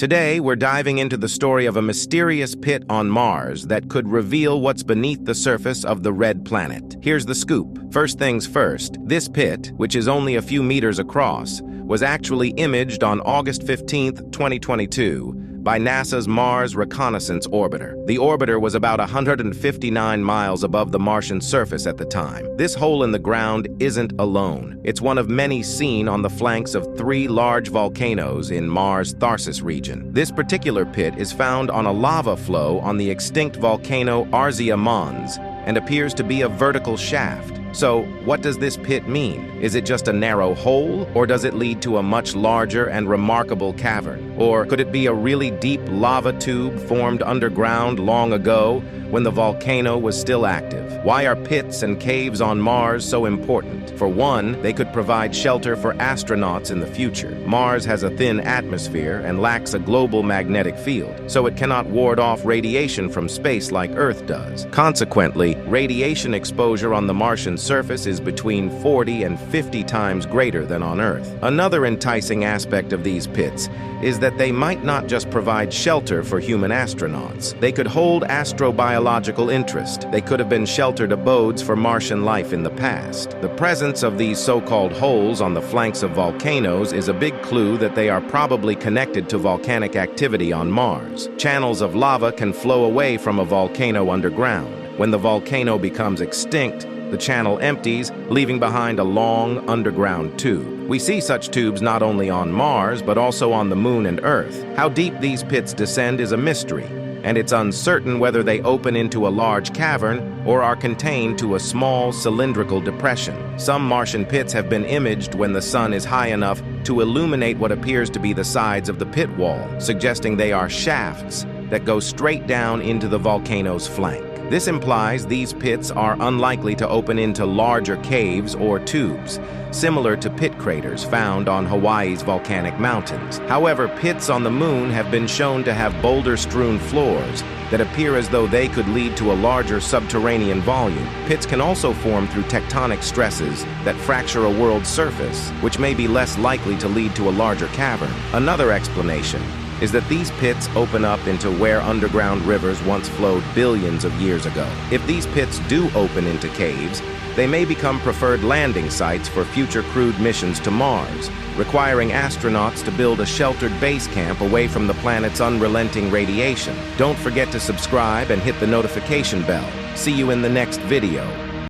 Today, we're diving into the story of a mysterious pit on Mars that could reveal what's beneath the surface of the red planet. Here's the scoop. First things first, this pit, which is only a few meters across, was actually imaged on August 15, 2022, by NASA's Mars Reconnaissance Orbiter. The orbiter was about 159 miles above the Martian surface at the time. This hole in the ground isn't alone. It's one of many seen on the flanks of 3 large volcanoes in Mars' Tharsis region. This particular pit is found on a lava flow on the extinct volcano Arzia Mons and appears to be a vertical shaft. So, what does this pit mean? Is it just a narrow hole, or does it lead to a much larger and remarkable cavern? Or could it be a really deep lava tube formed underground long ago when the volcano was still active? Why are pits and caves on Mars so important? For one, they could provide shelter for astronauts in the future. Mars has a thin atmosphere and lacks a global magnetic field, so it cannot ward off radiation from space like Earth does. Consequently, radiation exposure on the Martian surface is between 40 and 50 times greater than on Earth. Another enticing aspect of these pits is that they might not just provide shelter for human astronauts. They could hold astrobiological interest. They could have been sheltered abodes for Martian life in the past. The presence of these so-called holes on the flanks of volcanoes is a big clue that they are probably connected to volcanic activity on Mars. Channels of lava can flow away from a volcano underground. When the volcano becomes extinct, the channel empties, leaving behind a long underground tube. We see such tubes not only on Mars, but also on the Moon and Earth. How deep these pits descend is a mystery, and it's uncertain whether they open into a large cavern or are contained to a small cylindrical depression. Some Martian pits have been imaged when the sun is high enough to illuminate what appears to be the sides of the pit wall, suggesting they are shafts that go straight down into the volcano's flank. This implies these pits are unlikely to open into larger caves or tubes, similar to pit craters found on Hawaii's volcanic mountains. However, pits on the Moon have been shown to have boulder-strewn floors that appear as though they could lead to a larger subterranean volume. Pits can also form through tectonic stresses that fracture a world's surface, which may be less likely to lead to a larger cavern. Another explanation is that these pits open up into where underground rivers once flowed billions of years ago. If these pits do open into caves, they may become preferred landing sites for future crewed missions to Mars, requiring astronauts to build a sheltered base camp away from the planet's unrelenting radiation. Don't forget to subscribe and hit the notification bell. See you in the next video.